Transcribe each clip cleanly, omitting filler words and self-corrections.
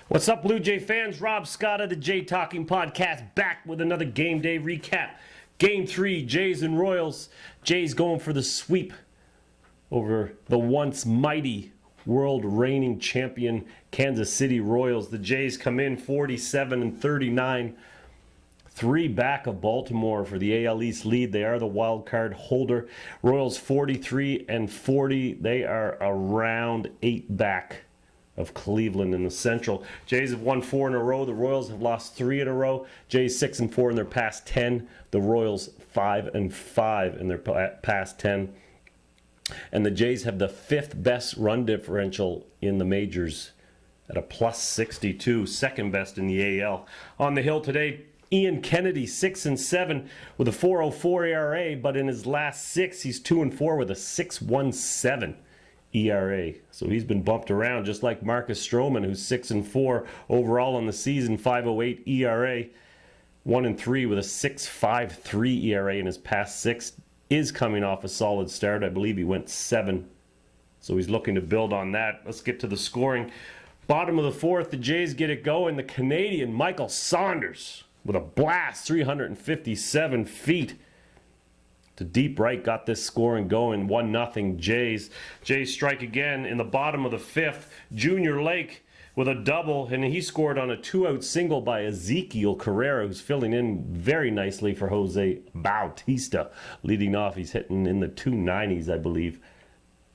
What's up, Blue Jay fans? Robb Scott of the Jay Talking Podcast back with another game day recap. Game 3, Jays and Royals. Jays going for the sweep over the once mighty world reigning champion Kansas City Royals. The Jays come in 47-39, 3 back of Baltimore for the AL East lead. They are the wild card holder. Royals 43-40. They are around 8 back of Cleveland in the Central. Jays have won 4 in a row. The Royals have lost 3 in a row. Jays 6-4 in their past 10. The Royals 5-5 in their past 10. And the Jays have the 5th best run differential in the majors at a +62, second best in the AL. On the hill today, Ian Kennedy 6-7 with a 4.04 ERA, but in his last 6, he's 2-4 with a 6.17 ERA. So he's been bumped around, just like Marcus Stroman, who's 6-4 overall on the season, 5.08 ERA, 1-3 with a 6.53 ERA in his past 6. Is coming off a solid start. I believe he went 7. So he's looking to build on that. Let's get to the scoring. Bottom of the 4th, the Jays get it going. The Canadian Michael Saunders with a blast, 357 feet to deep right, got this scoring going. 1-0 Jays. Jays strike again in the bottom of the 5th. Junior Lake with a double, and he scored on a 2-out single by Ezekiel Carrera, who's filling in very nicely for Jose Bautista. Leading off, he's hitting in the 290s, I believe,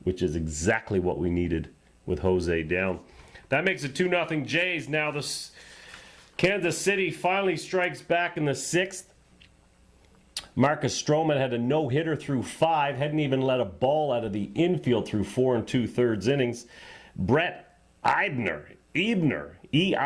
which is exactly what we needed with Jose down. That makes it 2-0 Jays. Now the Kansas City finally strikes back in the 6th. Marcus Stroman had a no-hitter through 5, hadn't even let a ball out of the infield through 4 2/3 innings. Brett Eibner, E-I-B-N-E-R.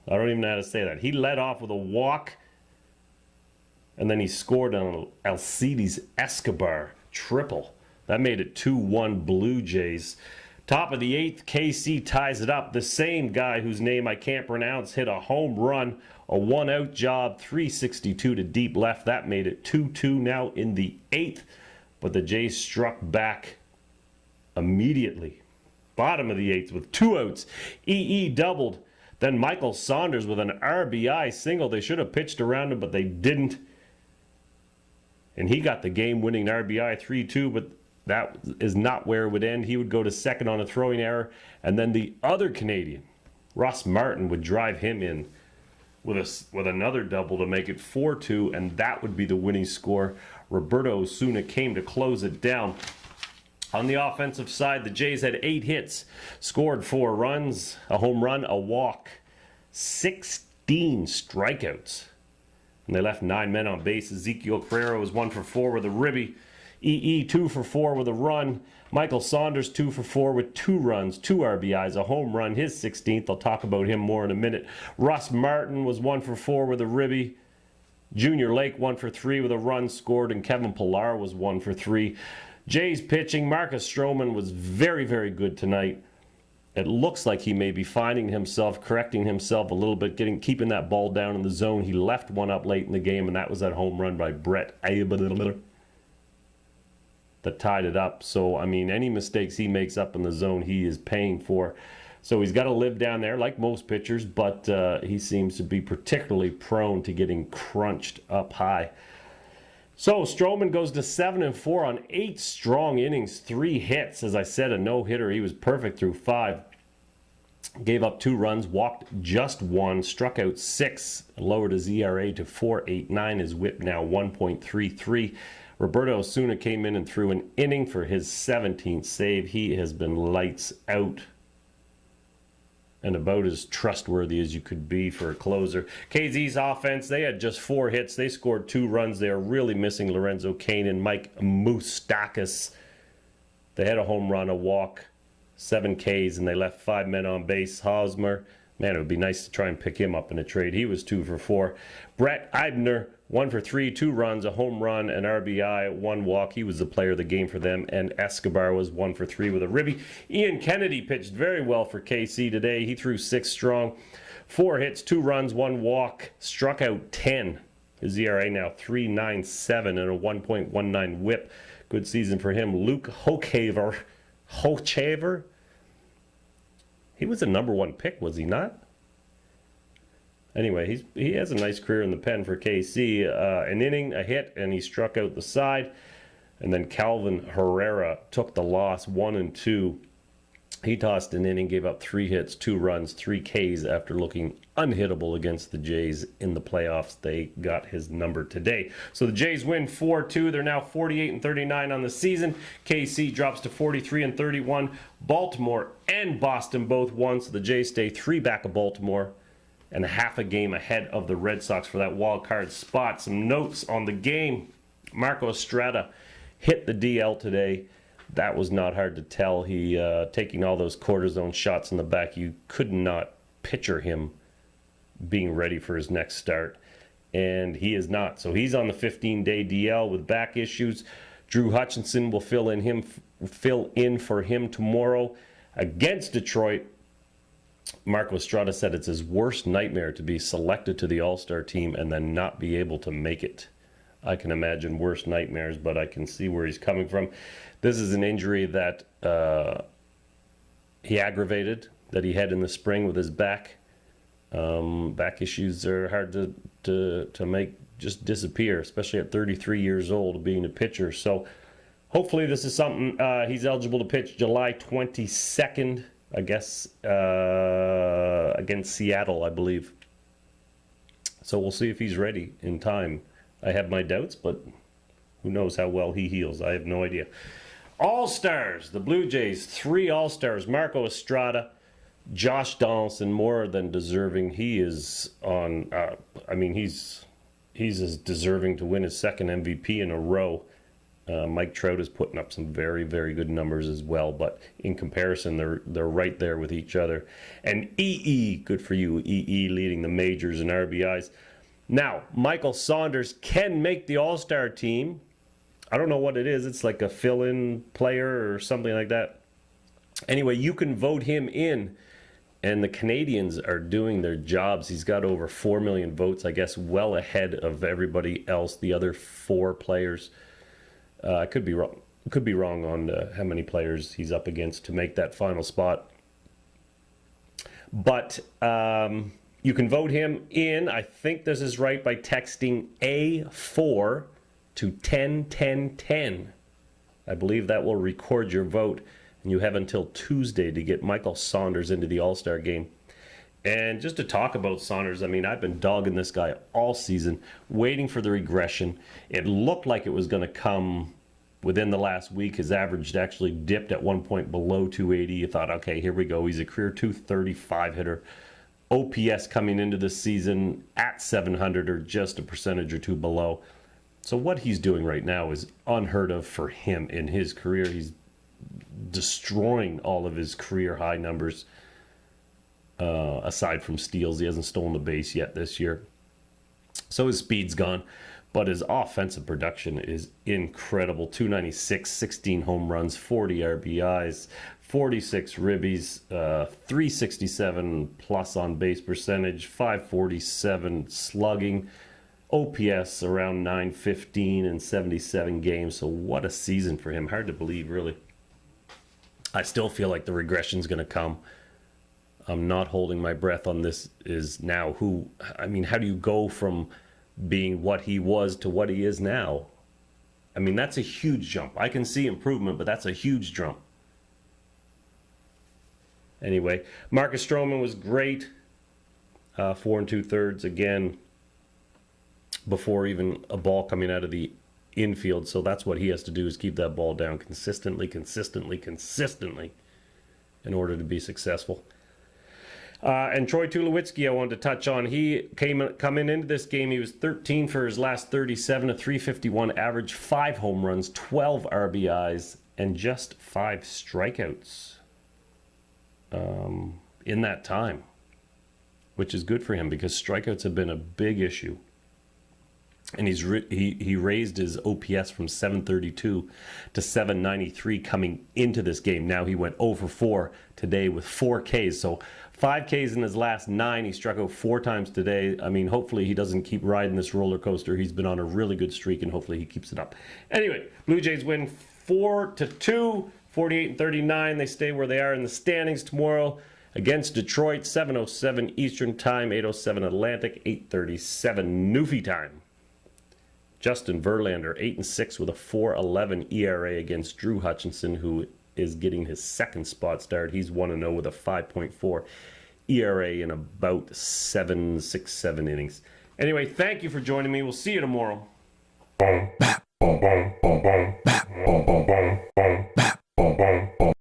I don't even know how to say that. He led off with a walk, and then he scored on Alcides Escobar triple. That made it 2-1 Blue Jays. Top of the 8th, K.C. ties it up. The same guy whose name I can't pronounce hit a home run, a 1-out job, 362 to deep left. That made it 2-2 now in the 8th, but the Jays struck back immediately. Bottom of the 8th with 2 outs. E.E. doubled. Then Michael Saunders with an RBI single. They should have pitched around him, but they didn't. And he got the game-winning RBI 3-2, but that is not where it would end. He would go to second on a throwing error, and then the other Canadian, Ross Martin, would drive him in with another double to make it 4-2, and that would be the winning score. Roberto Osuna came to close it down. On the offensive side, the Jays had 8 hits, scored 4 runs, a home run, a walk, 16 strikeouts. And they left 9 men on base. Ezekiel Carrera was 1 for 4 with a ribby. E.E. 2 for 4 with a run. Michael Saunders 2 for 4 with 2 runs, 2 RBIs, a home run, his 16th. I'll talk about him more in a minute. Ross Martin was 1 for 4 with a ribby. Junior Lake 1 for 3 with a run scored, and Kevin Pillar was 1 for 3. Jays pitching, Marcus Stroman was very, very good tonight. It looks like he may be finding himself, correcting himself a little bit, keeping that ball down in the zone. He left one up late in the game, and that was that home run by Brett Eibner that tied it up. So, I mean, any mistakes he makes up in the zone, he is paying for. So he's got to live down there like most pitchers, but he seems to be particularly prone to getting crunched up high. So Stroman goes to 7-4 on 8 strong innings, 3 hits. As I said, a no-hitter. He was perfect through 5. Gave up 2 runs, walked just 1, struck out 6, lowered his ERA to 4.89. His whip now 1.33. Roberto Osuna came in and threw an inning for his 17th save. He has been lights out and about as trustworthy as you could be for a closer. KZ's offense, they had just 4 hits. They scored 2 runs. They are really missing Lorenzo Cain and Mike Moustakas. They had a home run, a walk, 7 Ks, and they left 5 men on base. Hosmer, man, it would be nice to try and pick him up in a trade. He was 2 for 4. Brett Eibner, 1 for 3, 2 runs, a home run, an RBI, 1 walk. He was the player of the game for them. And Escobar was 1 for 3 with a ribby. Ian Kennedy pitched very well for KC today. He threw 6 strong, 4 hits, 2 runs, 1 walk, struck out 10. His ERA now 3.97 and a 1.19 whip. Good season for him. Luke Hochevar He was the #1 pick, was he not? Anyway, he has a nice career in the pen for KC. An inning, a hit, and he struck out the side. And then Calvin Herrera took the loss, 1-2. He tossed an inning, gave up 3 hits, 2 runs, 3 Ks after looking unhittable against the Jays in the playoffs. They got his number today. So the Jays win 4-2. They're now 48-39 on the season. KC drops to 43-31. Baltimore and Boston both won, so the Jays stay 3 back of Baltimore and a half a game ahead of the Red Sox for that wild card spot. Some notes on the game. Marcus Stroman hit the DL today. That was not hard to tell. He taking all those cortisone shots in the back. You could not picture him being ready for his next start, and he is not. So he's on the 15-day DL with back issues. Drew Hutchinson will fill in for him tomorrow against Detroit. Marcus Stroman said it's his worst nightmare to be selected to the All-Star team and then not be able to make it. I can imagine worse nightmares, but I can see where he's coming from. This is an injury that he aggravated, that he had in the spring with his back. Back issues are hard to make just disappear, especially at 33 years old, being a pitcher. So hopefully this is something. He's eligible to pitch July 22nd, I guess, against Seattle, I believe. So we'll see if he's ready in time. I have my doubts, but who knows how well he heals. I have no idea. All-Stars. The Blue Jays, 3 All-Stars. Marcus Stroman, Josh Donaldson, more than deserving. He is on, he's as deserving to win his 2nd MVP in a row. Mike Trout is putting up some very, very good numbers as well, but in comparison, they're right there with each other. And EE, good for you, EE leading the majors in RBIs. Now, Michael Saunders can make the All-Star team. I don't know what it is. It's like a fill-in player or something like that. Anyway, you can vote him in, and the Canadians are doing their jobs. He's got over 4 million votes, I guess, well ahead of everybody else, the other 4 players. I could be wrong. Could be wrong on how many players he's up against to make that final spot. But you can vote him in, I think this is right, by texting A4 to 101010. I believe that will record your vote, and you have until Tuesday to get Michael Saunders into the All-Star game. And just to talk about Saunders, I've been dogging this guy all season, waiting for the regression. It looked like it was going to come within the last week. His average actually dipped at one point below 280. You thought, okay, here we go. He's a career 235 hitter. OPS coming into this season at 700 or just a percentage or 2 below. So what he's doing right now is unheard of for him in his career. He's destroying all of his career high numbers. Aside from steals, he hasn't stolen a base yet this year. So his speed's gone, but his offensive production is incredible. 296, 16 home runs, 40 RBIs, 46 ribbies, 367 plus on base percentage, 547 slugging, OPS around 915 in 77 games. So what a season for him. Hard to believe, really. I still feel like the regression's going to come. I'm not holding my breath on this is now how do you go from being what he was to what he is now? That's a huge jump. I can see improvement, but that's a huge jump. Anyway, Marcus Stroman was great. 4 2/3 again before even a ball coming out of the infield. So that's what he has to do, is keep that ball down consistently in order to be successful. And Troy Tulowitzki, I wanted to touch on. He coming into this game, he was 13 for his last 37, a 351 average, 5 home runs, 12 RBIs, and just 5 strikeouts in that time, which is good for him because strikeouts have been a big issue. And he raised his OPS from 732 to 793 coming into this game. Now he went 0 for 4 today with 4 Ks. So 5 Ks in his last 9. He struck out 4 times today. Hopefully he doesn't keep riding this roller coaster. He's been on a really good streak, and hopefully he keeps it up. Anyway, Blue Jays win 4-2, 48-39. They stay where they are in the standings tomorrow. against Detroit, 7:07 Eastern Time, 8:07 Atlantic, 8:37 Newfie Time. Justin Verlander, 8-6 with a 4.11 ERA against Drew Hutchinson, who is getting his second spot start. He's 1-0 with a 5.4 ERA in about 7 innings. Anyway, thank you for joining me. We'll see you tomorrow.